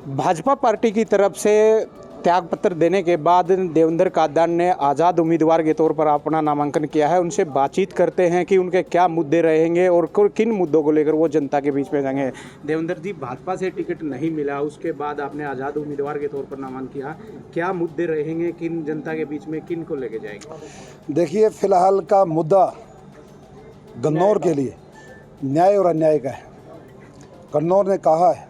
Bhajpa party की तरफ से त्यागपत्र देने के बाद देवेंद्र कादियान ने आज़ाद उम्मीदवार के तौर पर अपना नामांकन किया है। उनसे बातचीत करते हैं कि उनके क्या मुद्दे रहेंगे और किन मुद्दों को लेकर वो जनता के बीच में जाएंगे। देवेंद्र जी, भाजपा से टिकट नहीं मिला, उसके बाद आपने आज़ाद उम्मीदवार के तौर पर नामांकन किया, क्या मुद्दे रहेंगे, किन जनता के बीच में किन को लेके जाएंगे? देखिए, फिलहाल का मुद्दा गन्नौर के लिए न्याय और अन्याय का है। गन्नौर ने कहा है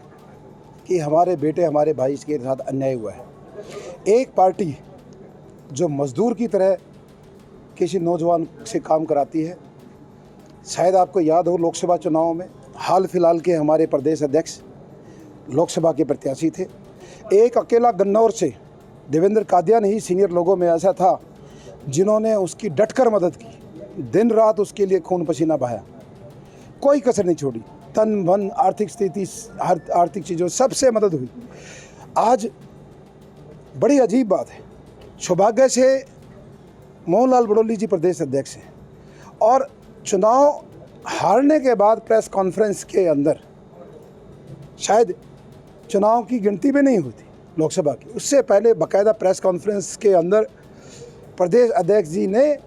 कि हमारे बेटे हमारे भाई के साथ अन्याय हुआ है। एक पार्टी जो मजदूर की तरह किसी नौजवान से काम कराती है, शायद आपको याद हो लोकसभा चुनाव में हाल फिलहाल के हमारे प्रदेश अध्यक्ष लोकसभा के प्रत्याशी थे। एक अकेला गन्नौर से देवेंद्र कादियान ही सीनियर लोगों में ऐसा था जिन्होंने उसकी डटकर मदद की, दिन रात उसके लिए खून पसीना बहाया, कोई कसर नहीं छोड़ी, तन मन आर्थिक स्थिति हर आर्थिक चीज़ों सबसे मदद हुई। आज बड़ी अजीब बात है, सौभाग्य से मोहनलाल बड़ौली जी प्रदेश अध्यक्ष हैं और चुनाव हारने के बाद प्रेस कॉन्फ्रेंस के अंदर शायद चुनाव की गिनती भी नहीं हुई थी लोकसभा की, उससे पहले बाकायदा प्रेस कॉन्फ्रेंस के अंदर प्रदेश अध्यक्ष जी ने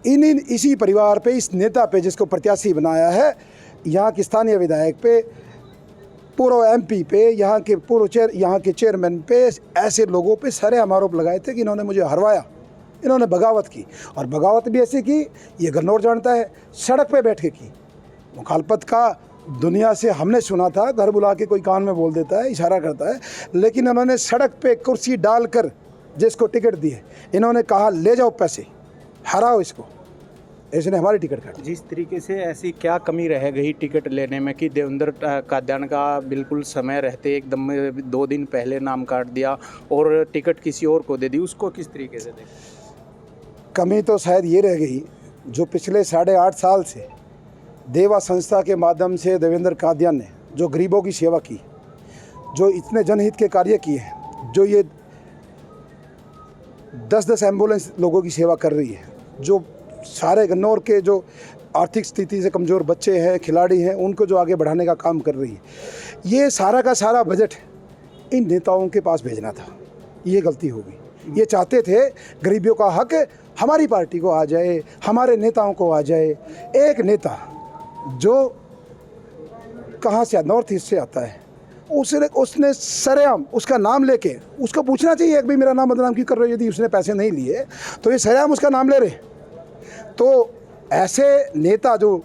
इसी परिवार पे, इस नेता पे जिसको प्रत्याशी बनाया है, यहाँ के स्थानीय विधायक पे, पूर्व एमपी पे, यहाँ के चेयरमैन पे, ऐसे लोगों पे सारे आरोप लगाए थे कि इन्होंने मुझे हरवाया, इन्होंने बगावत की। और बगावत भी ऐसी की, ये गन्नौर जानता है, सड़क पे बैठ के की। मुखालफत का दुनिया से हमने सुना था, घर बुला के कोई कान में बोल देता है, इशारा करता है, लेकिन इन्होंने सड़क पे कुर्सी डालकर जिसको टिकट दी है, इन्होंने कहा ले जाओ पैसे, हराओ इसको, इसने हमारी टिकट काटी। जिस तरीके से ऐसी क्या कमी रह गई टिकट लेने में कि देवेंद्र कादियान का बिल्कुल समय रहते एकदम 2 दिन पहले नाम काट दिया और टिकट किसी और को दे दी, उसको किस तरीके से देखें? कमी तो शायद ये रह गई जो पिछले 8.5 साल से देवा संस्था के माध्यम से देवेंद्र कादियान ने जो गरीबों की सेवा की, जो इतने जनहित के कार्य किए हैं, जो ये 10-10 एम्बुलेंस लोगों की सेवा कर रही है, जो सारे गन्नौर के जो आर्थिक स्थिति से कमज़ोर बच्चे हैं, खिलाड़ी हैं, उनको जो आगे बढ़ाने का काम कर रही है, ये सारा का सारा बजट इन नेताओं के पास भेजना था। ये गलती हो गई। ये चाहते थे गरीबियों का हक हमारी पार्टी को आ जाए, हमारे नेताओं को आ जाए। एक नेता जो कहाँ से, नॉर्थ ईस्ट से आता है, उसने सरेआम उसका नाम लेके उसको पूछना चाहिए कि भाई मेरा नाम बदनाम क्यों कर रहे हो। यदि उसने पैसे नहीं लिए तो ये सरेआम उसका नाम ले रहे। तो ऐसे नेता जो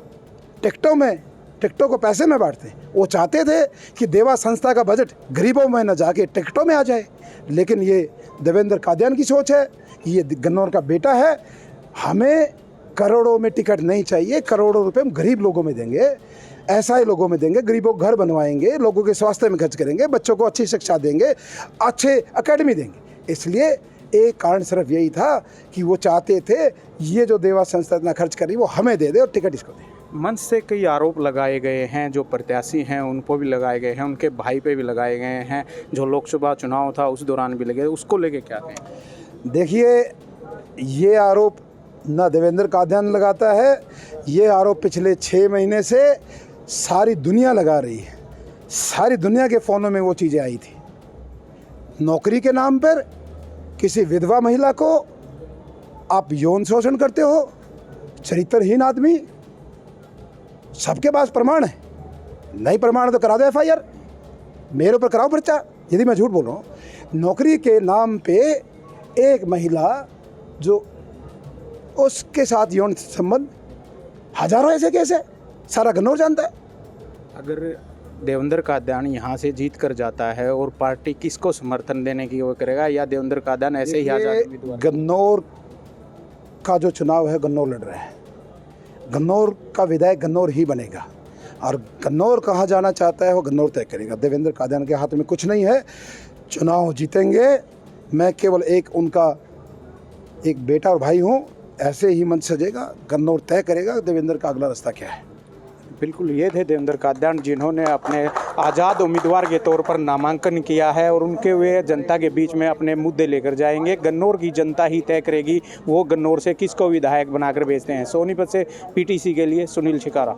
टिकटों को पैसे में बांटते हैं, वो चाहते थे कि देवा संस्था का बजट गरीबों में न जाके टिकटों में आ जाए। लेकिन ये देवेंद्र कादियान की सोच है, ये गन्नौर का बेटा है, हमें करोड़ों में टिकट नहीं चाहिए, करोड़ों रुपए हम गरीब लोगों में देंगे, ऐसा ही लोगों में देंगे, गरीबों को घर बनवाएंगे, लोगों के स्वास्थ्य में खर्च करेंगे, बच्चों को अच्छी शिक्षा देंगे, अच्छे एकेडमी देंगे। इसलिए एक कारण सिर्फ यही था कि वो चाहते थे ये जो देवा संस्था इतना खर्च करी वो हमें दे दे और टिकट इसको दे। मंच से कई आरोप लगाए गए हैं, जो प्रत्याशी हैं उन पर भी लगाए गए हैं, उनके भाई पे भी लगाए गए हैं, जो लोकसभा चुनाव था उस दौरान भी लगे, उसको लेके क्या कहें? देखिए, ये आरोप ना देवेंद्र कादियान लगाता है, ये आरोप पिछले 6 महीने से सारी दुनिया लगा रही है। सारी दुनिया के फ़ोनों में वो चीज़ें आई थी। नौकरी के नाम पर किसी विधवा महिला को आप यौन शोषण करते हो, चरित्रहीन आदमी, सबके पास प्रमाण है। नहीं प्रमाण तो करा दो FIR, मेरे ऊपर कराओ पर्चा यदि मैं झूठ बोल रहा हूँ। नौकरी के नाम पे एक महिला जो उसके साथ यौन संबंध, हजारों ऐसे केस है, सारा गन्नौर जानता है। अगर देवेंद्र कादियान यहाँ से जीत कर जाता है और पार्टी किसको समर्थन देने की वो करेगा, या देवेंद्र कादियान ऐसे ही आजाद? गन्नौर का जो चुनाव है, गन्नौर लड़ रहा है, गन्नौर का विधायक गन्नौर ही बनेगा और गन्नौर कहाँ जाना चाहता है वो गन्नौर तय करेगा। देवेंद्र कादियान के हाथ में कुछ नहीं है। चुनाव जीतेंगे, मैं केवल उनका एक बेटा और भाई हूँ, ऐसे ही मंच सजेगा, गन्नौर तय करेगा देवेंद्र का अगला रास्ता क्या है। बिल्कुल, ये थे देवेंद्र कादयान जिन्होंने अपने आज़ाद उम्मीदवार के तौर पर नामांकन किया है और उनके वे जनता के बीच में अपने मुद्दे लेकर जाएंगे। गन्नौर की जनता ही तय करेगी वो गन्नौर से किसको विधायक बनाकर भेजते हैं। सोनीपत से PTC के लिए सुनील शिकारा।